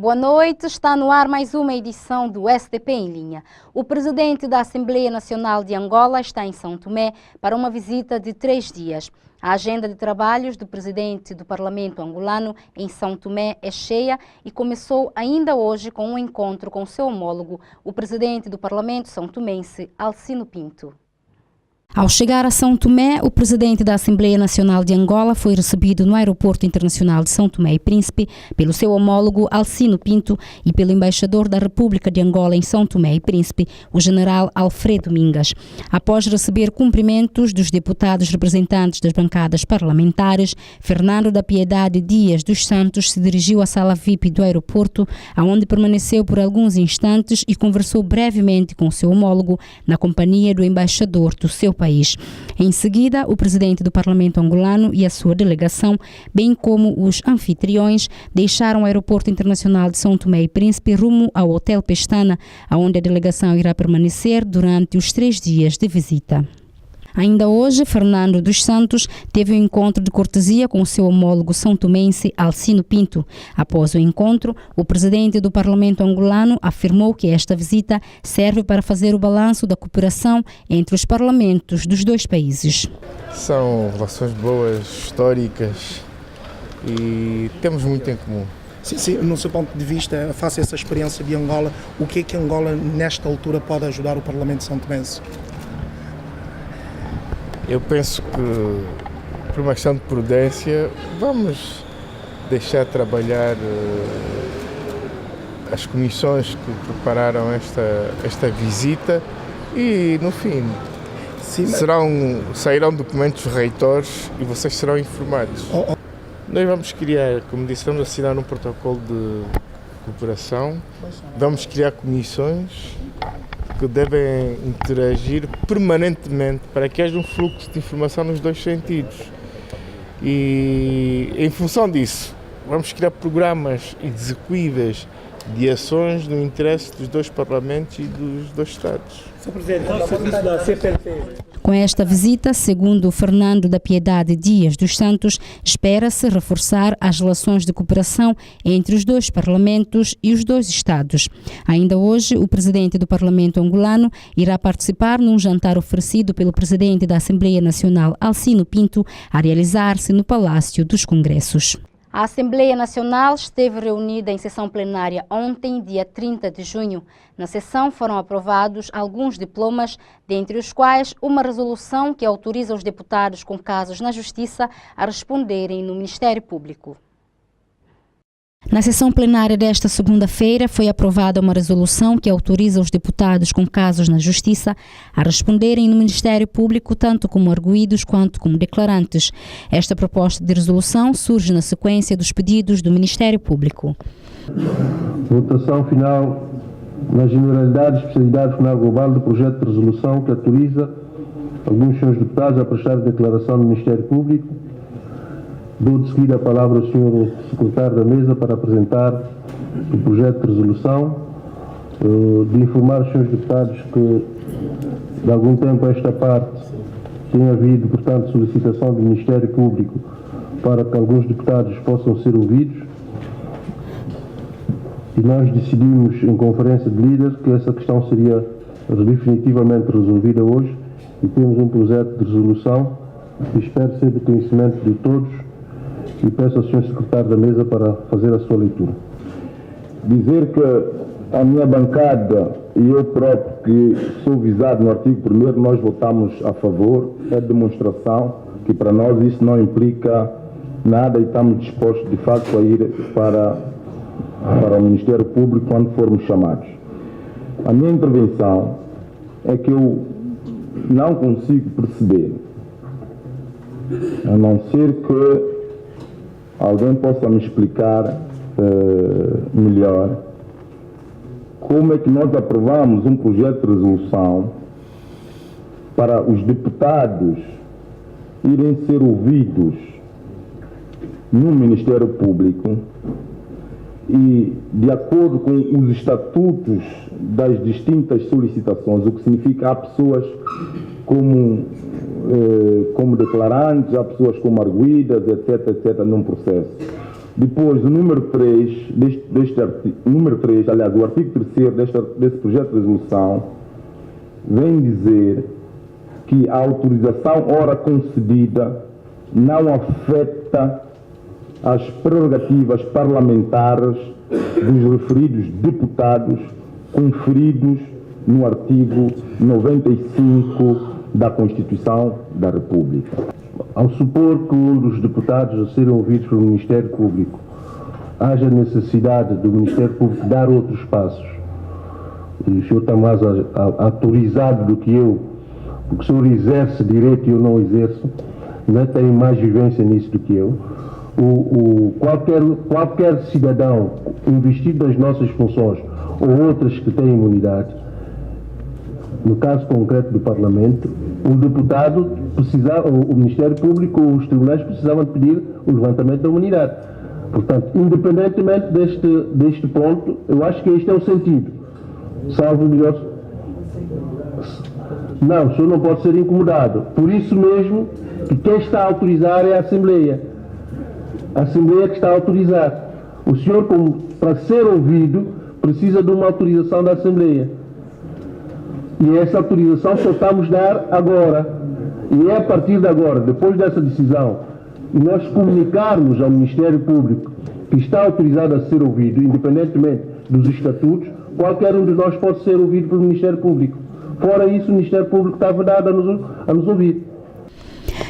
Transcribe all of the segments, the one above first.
Boa noite, está no ar mais uma edição do SDP em linha. O presidente da Assembleia Nacional de Angola está em São Tomé para uma visita de 3 dias. A agenda de trabalhos do presidente do Parlamento angolano em São Tomé é cheia e começou ainda hoje com um encontro com seu homólogo, o presidente do Parlamento são-tomense, Alcino Pinto. Ao chegar a São Tomé, o presidente da Assembleia Nacional de Angola foi recebido no Aeroporto Internacional de São Tomé e Príncipe pelo seu homólogo Alcino Pinto e pelo embaixador da República de Angola em São Tomé e Príncipe, o general Alfredo Mingas. Após receber cumprimentos dos deputados representantes das bancadas parlamentares, Fernando da Piedade Dias dos Santos se dirigiu à sala VIP do aeroporto, onde permaneceu por alguns instantes e conversou brevemente com seu homólogo na companhia do embaixador do seu país. Em seguida, o presidente do Parlamento angolano e a sua delegação, bem como os anfitriões, deixaram o Aeroporto Internacional de São Tomé e Príncipe rumo ao Hotel Pestana, onde a delegação irá permanecer durante os 3 dias de visita. Ainda hoje, Fernando dos Santos teve um encontro de cortesia com o seu homólogo são-tomense Alcino Pinto. Após o encontro, o presidente do Parlamento angolano afirmou que esta visita serve para fazer o balanço da cooperação entre os parlamentos dos dois países. São relações boas, históricas e temos muito em comum. Sim, no seu ponto de vista, face a essa experiência de Angola, o que é que Angola, nesta altura, pode ajudar o Parlamento são-tomense? Eu penso que, por uma questão de prudência, vamos deixar trabalhar as comissões que prepararam esta visita e, no fim, sairão documentos reitores e vocês serão informados. Nós vamos criar, como disse, vamos assinar um protocolo de cooperação, vamos criar comissões que devem interagir permanentemente para que haja um fluxo de informação nos dois sentidos. E, em função disso, vamos criar programas execuíveis de ações no interesse dos dois parlamentos e dos dois Estados. Sr. Presidente, qual o serviço da CPLP? Com esta visita, segundo Fernando da Piedade Dias dos Santos, espera-se reforçar as relações de cooperação entre os dois parlamentos e os dois Estados. Ainda hoje, o presidente do Parlamento angolano irá participar num jantar oferecido pelo presidente da Assembleia Nacional, Alcino Pinto, a realizar-se no Palácio dos Congressos. A Assembleia Nacional esteve reunida em sessão plenária ontem, dia 30 de junho. Na sessão foram aprovados alguns diplomas, dentre os quais uma resolução que autoriza os deputados com casos na Justiça a responderem no Ministério Público. Na sessão plenária desta segunda-feira foi aprovada uma resolução que autoriza os deputados com casos na Justiça a responderem no Ministério Público tanto como arguidos quanto como declarantes. Esta proposta de resolução surge na sequência dos pedidos do Ministério Público. Votação final na generalidade e especialidade final global do projeto de resolução que autoriza alguns senhores deputados a prestar declaração no Ministério Público. Dou de seguida a palavra ao Sr. Secretário da Mesa para apresentar o projeto de resolução, de informar os senhores deputados que, de algum tempo a esta parte, tem havido, portanto, solicitação do Ministério Público para que alguns deputados possam ser ouvidos. E nós decidimos, em conferência de líderes, que essa questão seria definitivamente resolvida hoje e temos um projeto de resolução que espero ser de conhecimento de todos. E peço ao Sr. Secretário da Mesa para fazer a sua leitura. Dizer que a minha bancada e eu próprio, que sou visado no artigo 1º, nós votamos a favor. É demonstração que para nós isso não implica nada e estamos dispostos de facto a ir para o Ministério Público quando formos chamados. A minha intervenção é que eu não consigo perceber, a não ser que alguém possa me explicar melhor como é que nós aprovamos um projeto de resolução para os deputados irem ser ouvidos no Ministério Público e, de acordo com os estatutos das distintas solicitações, o que significa há pessoas como declarantes, há pessoas como arguidas, etc., num processo. Depois, o número 3, o artigo 3º desse projeto de resolução vem dizer que a autorização ora concedida não afeta as prerrogativas parlamentares dos referidos deputados conferidos no artigo 95 da Constituição da República. Ao supor que um dos deputados a serem ouvidos pelo Ministério Público haja necessidade do Ministério Público dar outros passos, e o senhor está mais autorizado do que eu, porque o senhor exerce direito e eu não exerço, não tem mais vivência nisso do que eu. Qualquer cidadão investido nas nossas funções ou outras que têm imunidade, no caso concreto do Parlamento, o deputado precisava, o Ministério Público ou os tribunais precisavam pedir o levantamento da imunidade. Portanto, independentemente deste ponto, eu acho que este é o sentido. Salvo melhor. Não, o senhor não pode ser incomodado. Por isso mesmo que quem está a autorizar é a Assembleia. A Assembleia que está a autorizar. O senhor, para ser ouvido, precisa de uma autorização da Assembleia. E essa autorização só estamos a dar agora. E é a partir de agora, depois dessa decisão, e nós comunicarmos ao Ministério Público que está autorizado a ser ouvido, independentemente dos estatutos, qualquer um de nós pode ser ouvido pelo Ministério Público. Fora isso, o Ministério Público está vedado a nos ouvir.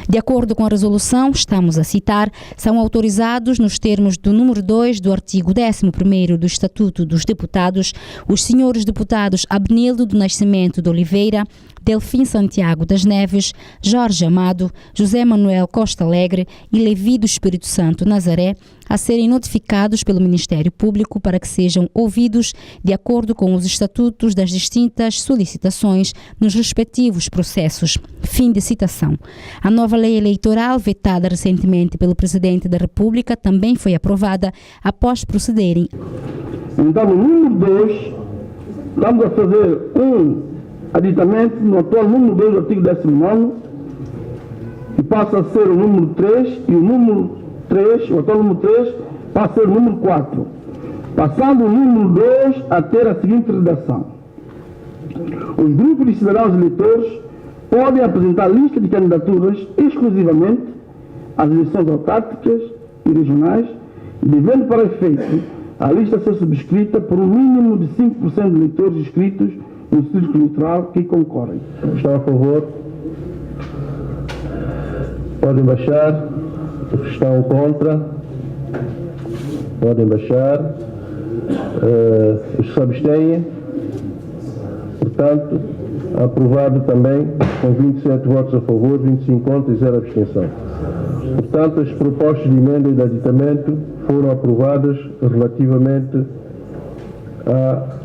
De acordo com a resolução, estamos a citar, são autorizados nos termos do número 2 do artigo 11º do Estatuto dos Deputados, os senhores deputados Abnildo do Nascimento de Oliveira, Delfim Santiago das Neves, Jorge Amado, José Manuel Costa Alegre e Levi do Espírito Santo Nazaré a serem notificados pelo Ministério Público para que sejam ouvidos de acordo com os estatutos das distintas solicitações nos respectivos processos. Fim de citação. A nova lei eleitoral, vetada recentemente pelo Presidente da República, também foi aprovada após procederem. Então, no número 2, estamos a fazer um aditamento no atual número 2 do artigo 19, que passa a ser o número 3, e o número 3, o atual número 3, passa a ser o número 4, passando o número 2 a ter a seguinte redação: os grupos de cidadãos eleitores podem apresentar lista de candidaturas exclusivamente às eleições autárquicas e regionais, devendo para efeito a lista ser subscrita por um mínimo de 5% de eleitores inscritos no círculo eleitoral que concorrem. Estão a favor? Podem baixar. Estão contra? Podem baixar. Os que se abstêm? Portanto, aprovado também com 27 votos a favor, 25 contra e 0 abstenção. Portanto, as propostas de emenda e de aditamento foram aprovadas relativamente à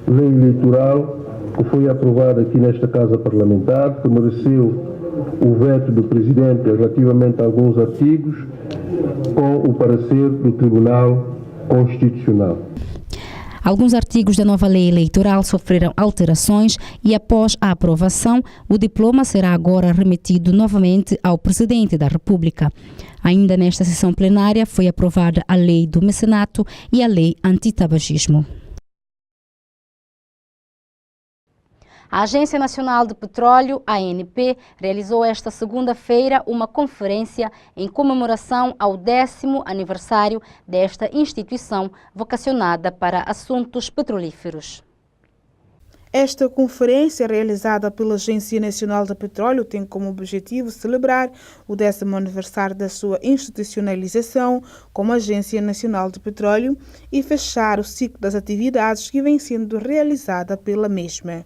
lei eleitoral que foi aprovada aqui nesta Casa Parlamentar, que mereceu o veto do Presidente relativamente a alguns artigos, com o parecer do Tribunal Constitucional. Alguns artigos da nova lei eleitoral sofreram alterações e, após a aprovação, o diploma será agora remetido novamente ao Presidente da República. Ainda nesta sessão plenária foi aprovada a lei do mecenato e a lei antitabagismo. A Agência Nacional de Petróleo, ANP, realizou esta segunda-feira uma conferência em comemoração ao 10º aniversário desta instituição vocacionada para assuntos petrolíferos. Esta conferência, realizada pela Agência Nacional de Petróleo, tem como objetivo celebrar o 10º aniversário da sua institucionalização como Agência Nacional de Petróleo e fechar o ciclo das atividades que vem sendo realizada pela mesma.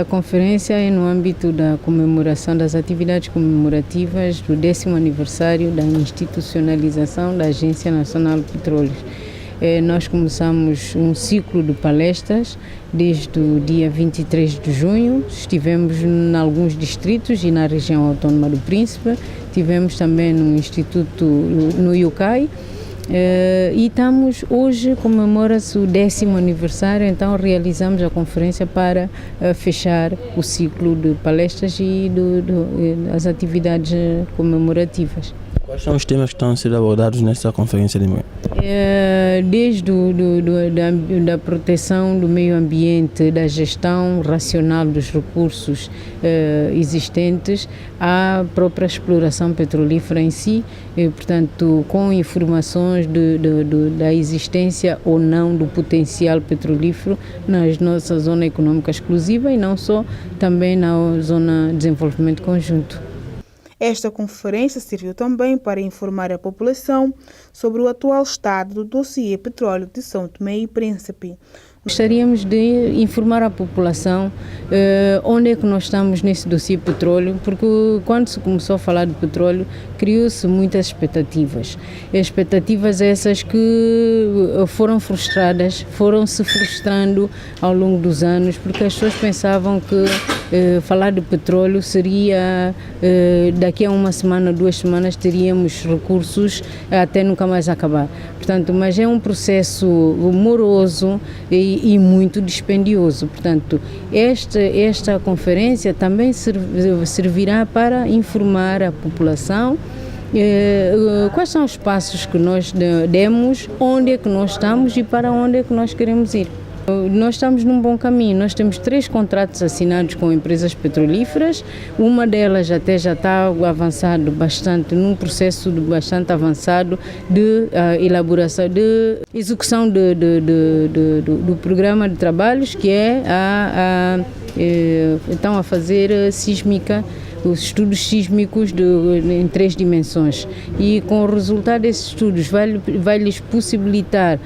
A conferência é no âmbito da comemoração das atividades comemorativas do 10º aniversário da institucionalização da Agência Nacional de Petróleo. Nós começamos um ciclo de palestras desde o dia 23 de junho, estivemos em alguns distritos e na região autónoma do Príncipe, tivemos também no Instituto, no IUCAI, e estamos, hoje comemora-se o 10º aniversário, então realizamos a conferência para fechar o ciclo de palestras e as atividades comemorativas. Quais são os temas que estão a ser abordados nesta conferência de manhã? Desde da proteção do meio ambiente, da gestão racional dos recursos existentes, à própria exploração petrolífera em si, portanto, com informações da existência ou não do potencial petrolífero na nossa zona econômica exclusiva e não só, também na zona de desenvolvimento conjunto. Esta conferência serviu também para informar a população sobre o atual estado do dossiê Petróleo de São Tomé e Príncipe. Gostaríamos de informar a população onde é que nós estamos nesse dossiê petróleo, porque quando se começou a falar de petróleo, criou-se muitas expectativas. Expectativas essas que foram frustradas, foram se frustrando ao longo dos anos, porque as pessoas pensavam que falar de petróleo seria daqui a uma semana, 2 semanas, teríamos recursos até nunca mais acabar. Portanto, mas é um processo moroso e muito dispendioso. Portanto, esta conferência também servirá para informar a população quais são os passos que nós demos, onde é que nós estamos e para onde é que nós queremos ir. Nós estamos num bom caminho, nós temos 3 contratos assinados com empresas petrolíferas, uma delas até já está avançado bastante, num processo bastante avançado de elaboração, de execução do programa de trabalhos, que é estão a fazer sísmica, os estudos sísmicos em 3 dimensões, e com o resultado desses estudos vai lhes possibilitar,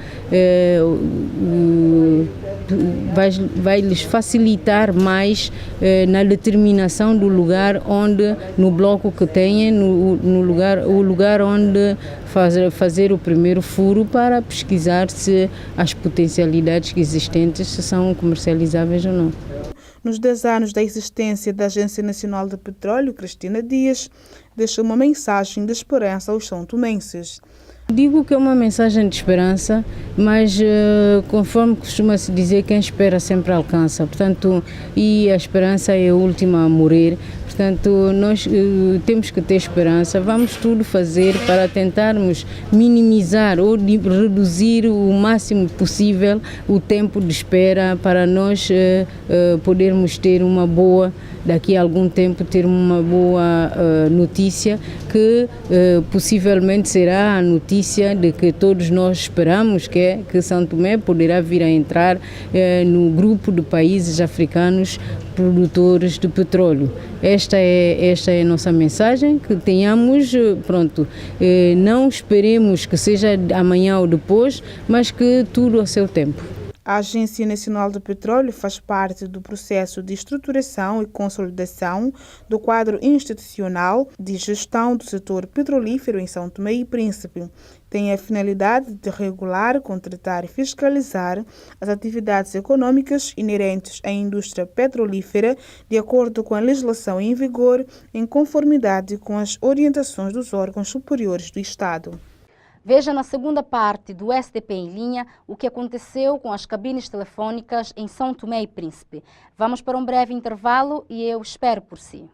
vai lhes facilitar mais na determinação do lugar onde, no bloco que têm, o lugar onde fazer o primeiro furo para pesquisar se as potencialidades existentes são comercializáveis ou não. Nos 10 anos da existência da Agência Nacional de Petróleo, Cristina Dias deixou uma mensagem de esperança aos são-tomenses. Digo que é uma mensagem de esperança, mas conforme costuma-se dizer, quem espera sempre alcança. Portanto, e a esperança é a última a morrer. Portanto, nós temos que ter esperança, vamos tudo fazer para tentarmos minimizar ou reduzir o máximo possível o tempo de espera para nós podermos ter uma boa, daqui a algum tempo, ter uma boa notícia, que possivelmente será a notícia de que todos nós esperamos, que é que São Tomé poderá vir a entrar no grupo de países africanos produtores de petróleo. Esta é a nossa mensagem, que tenhamos, não esperemos que seja amanhã ou depois, mas que tudo a seu tempo. A Agência Nacional de Petróleo faz parte do processo de estruturação e consolidação do quadro institucional de gestão do setor petrolífero em São Tomé e Príncipe. Tem a finalidade de regular, contratar e fiscalizar as atividades econômicas inerentes à indústria petrolífera de acordo com a legislação em vigor, em conformidade com as orientações dos órgãos superiores do Estado. Veja na segunda parte do SDP em linha o que aconteceu com as cabines telefônicas em São Tomé e Príncipe. Vamos para um breve intervalo e eu espero por si.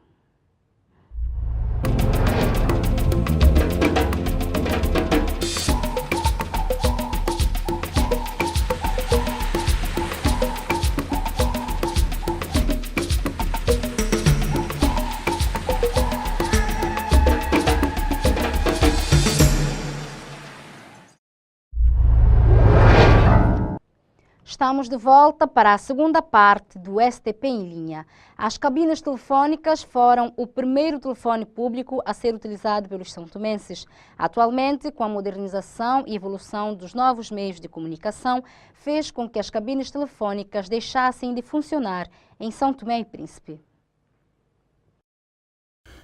Estamos de volta para a segunda parte do STP em linha. As cabines telefônicas foram o primeiro telefone público a ser utilizado pelos são-tomenses. Atualmente, com a modernização e evolução dos novos meios de comunicação, fez com que as cabines telefônicas deixassem de funcionar em São Tomé e Príncipe.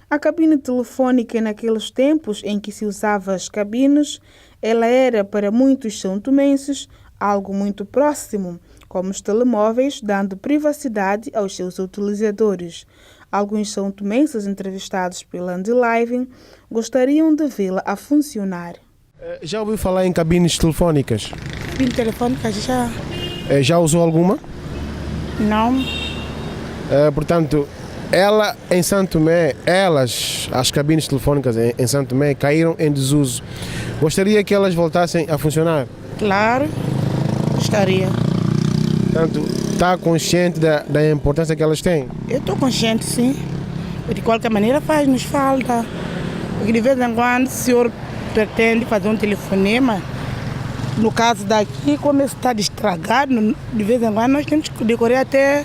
A cabine telefônica, naqueles tempos em que se usava as cabines, ela era para muitos são-tomenses algo muito próximo, como os telemóveis, dando privacidade aos seus utilizadores. Alguns são-tomenses entrevistados pela Andilive gostariam de vê-la a funcionar. Já ouviu falar em cabines telefônicas? Cabine telefônica já. Já usou alguma? Não. Portanto, ela em Santo Tomé, as cabines telefónicas em Santo Tomé caíram em desuso. Gostaria que elas voltassem a funcionar? Claro, gostaria. Portanto, está consciente da importância que elas têm? Eu estou consciente, sim. De qualquer maneira faz-nos falta. Porque de vez em quando o senhor pretende fazer um telefonema, no caso daqui, como está estragado, de vez em quando nós temos que decorrer até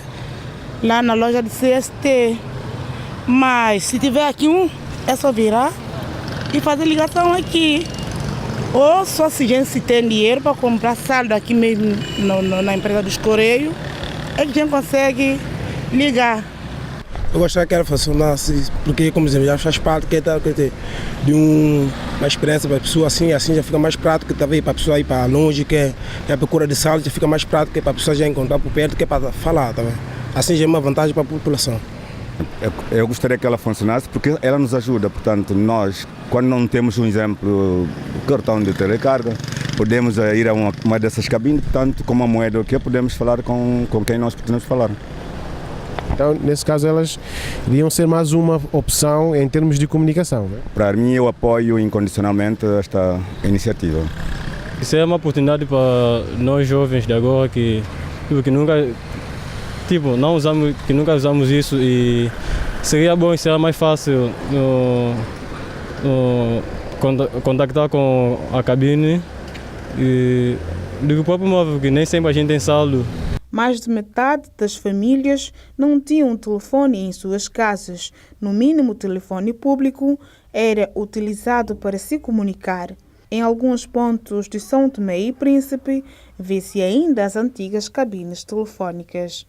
lá na loja do CST. Mas se tiver aqui é só virar e fazer ligação aqui. Ou só se a gente tem dinheiro para comprar saldo aqui mesmo na empresa dos Correios, é que a gente consegue ligar. Eu gostaria que ela funcionasse, porque, como dizemos, já faz parte de uma experiência para a pessoa, assim já fica mais prático, talvez para a pessoa ir para longe, que é a procura de saldo, já fica mais prático, que é para a pessoa já encontrar por perto, que é para falar também. Assim já é uma vantagem para a população. Eu gostaria que ela funcionasse porque ela nos ajuda, portanto, nós, quando não temos um exemplo, cartão de telecarga, podemos ir a uma dessas cabines, portanto, com uma moeda que podemos falar com quem nós pretendemos falar. Então, nesse caso, elas iriam ser mais uma opção em termos de comunicação, né? Para mim, eu apoio incondicionalmente esta iniciativa. Isso é uma oportunidade para nós jovens de agora que nunca usamos isso, e seria bom e será mais fácil contactar com a cabine e do próprio móvel, que nem sempre a gente tem saldo. Mais de metade das famílias não tinham um telefone em suas casas. No mínimo, o telefone público era utilizado para se comunicar. Em alguns pontos de São Tomé e Príncipe, vê-se ainda as antigas cabines telefónicas.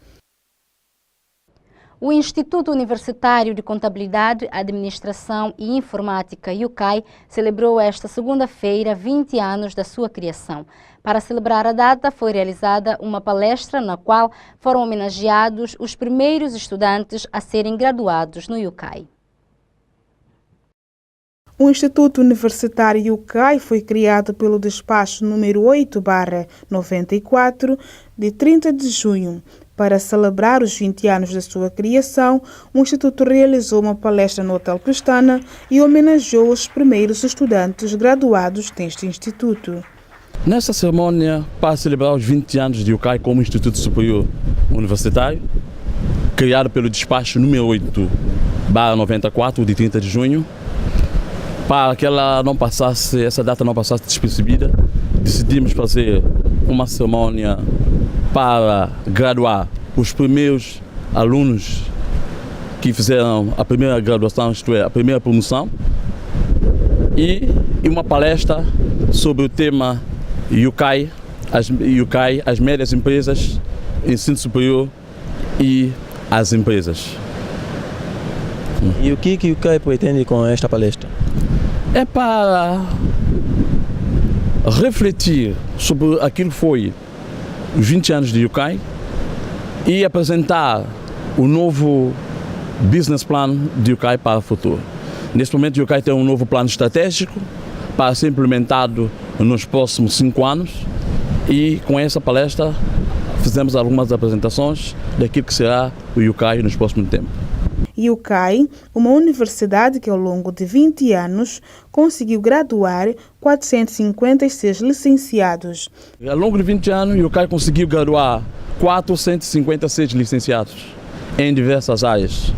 O Instituto Universitário de Contabilidade, Administração e Informática, IUCAI, celebrou esta segunda-feira 20 anos da sua criação. Para celebrar a data, foi realizada uma palestra na qual foram homenageados os primeiros estudantes a serem graduados no IUCAI. O Instituto Universitário IUCAI foi criado pelo despacho número 8/94, de 30 de junho. Para celebrar os 20 anos da sua criação, o Instituto realizou uma palestra no Hotel Pestana e homenageou os primeiros estudantes graduados deste instituto. Nesta cerimônia, para celebrar os 20 anos de IUCAI como Instituto Superior Universitário, criado pelo despacho número 8/94, de 30 de junho, para que essa data não passasse despercebida, decidimos fazer uma cerimônia para graduar os primeiros alunos que fizeram a primeira graduação, isto é, a primeira promoção, e uma palestra sobre o tema IUCAI, as médias empresas, ensino superior e as empresas. E o que o IUCAI pretende com esta palestra? É para refletir sobre aquilo que foi os 20 anos de IUCAI e apresentar o novo business plan de IUCAI para o futuro. Neste momento, o IUCAI tem um novo plano estratégico para ser implementado nos próximos 5 anos, e com essa palestra fizemos algumas apresentações daquilo que será o IUCAI nos próximos tempos. IUCAI, uma universidade que ao longo de 20 anos conseguiu graduar 456 licenciados. Ao longo de 20 anos, o IUCAI conseguiu graduar 456 licenciados em diversas áreas.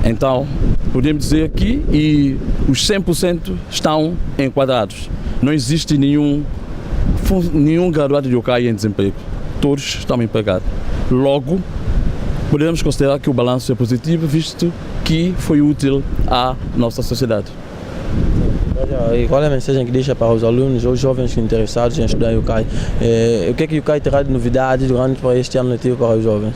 Então, podemos dizer que os 100% estão enquadrados. Não existe nenhum graduado de IUCAI em desemprego. Todos estão empregados. Logo, podemos considerar que o balanço é positivo, visto que foi útil à nossa sociedade. E qual é a mensagem que deixa para os alunos ou os jovens interessados em estudar IUCAI? O que é que o IUCAI terá de novidade durante este ano letivo para os jovens?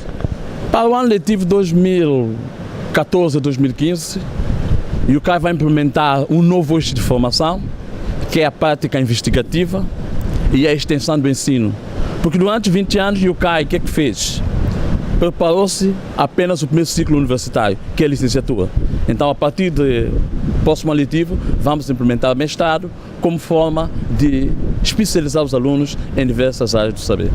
Para o ano letivo 2014-2015, o IUCAI vai implementar um novo eixo de formação, que é a prática investigativa e a extensão do ensino. Porque durante 20 anos o IUCAI, o que é que fez? Preparou-se apenas o primeiro ciclo universitário, que é a licenciatura. Então, a partir do próximo letivo, vamos implementar mestrado como forma de especializar os alunos em diversas áreas do saber.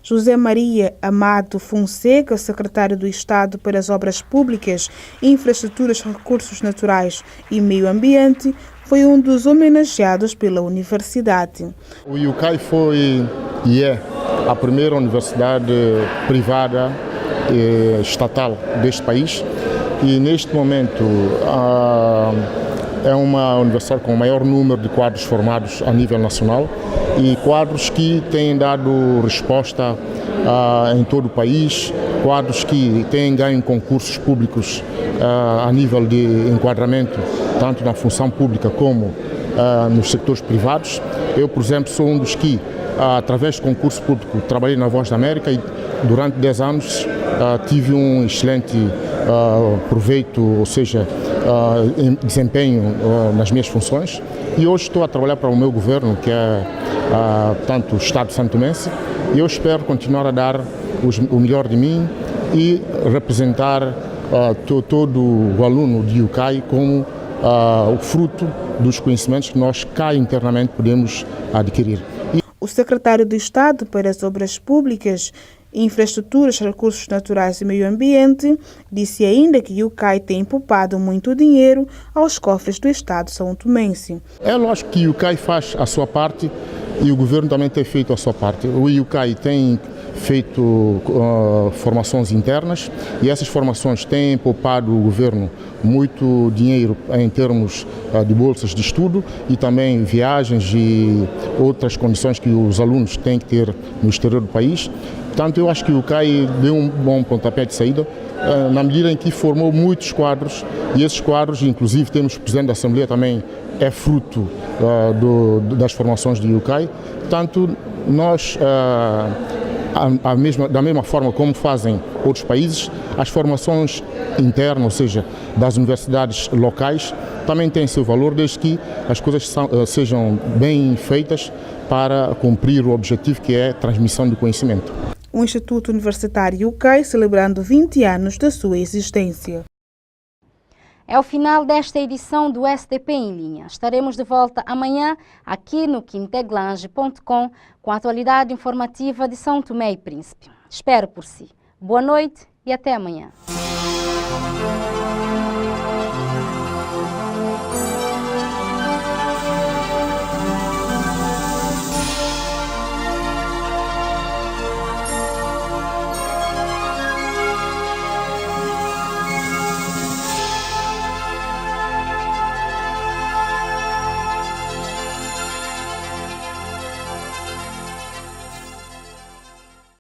José Maria Amado Fonseca, secretário do Estado para as Obras Públicas, Infraestruturas, Recursos Naturais e Meio Ambiente, foi um dos homenageados pela universidade. O UCAI foi e é a primeira universidade privada estatal deste país e neste momento é uma universidade com o maior número de quadros formados a nível nacional e quadros que têm dado resposta em todo o país, quadros que têm ganho concursos públicos a nível de enquadramento, tanto na função pública como nos setores privados. Eu, por exemplo, sou um dos que, através de concurso público, trabalhei na Voz da América e durante 10 anos tive um excelente proveito, ou seja, desempenho nas minhas funções e hoje estou a trabalhar para o meu governo, que é tanto o Estado santomense, e eu espero continuar a dar o melhor de mim e representar todo o aluno de UCAI como o fruto dos conhecimentos que nós cá internamente podemos adquirir. O secretário do Estado para as Obras Públicas, Infraestruturas, Recursos Naturais e Meio Ambiente disse ainda que o UCAI tem poupado muito dinheiro aos cofres do Estado são-tomense. É lógico que o UCAI faz a sua parte e o governo também tem feito a sua parte. O UCAI tem feito formações internas e essas formações têm poupado o governo muito dinheiro em termos de bolsas de estudo e também viagens e outras condições que os alunos têm que ter no exterior do país. Portanto, eu acho que o UCAI deu um bom pontapé de saída na medida em que formou muitos quadros e esses quadros, inclusive temos o Presidente da Assembleia também é fruto das formações do UCAI. Portanto, nós da mesma forma como fazem outros países, as formações internas, ou seja, das universidades locais, também têm seu valor, desde que as coisas sejam bem feitas para cumprir o objetivo que é a transmissão do conhecimento. O Instituto Universitário UCAI celebrando 20 anos da sua existência. É o final desta edição do SDP em Linha. Estaremos de volta amanhã aqui no quinteglange.com com a atualidade informativa de São Tomé e Príncipe. Espero por si. Boa noite e até amanhã.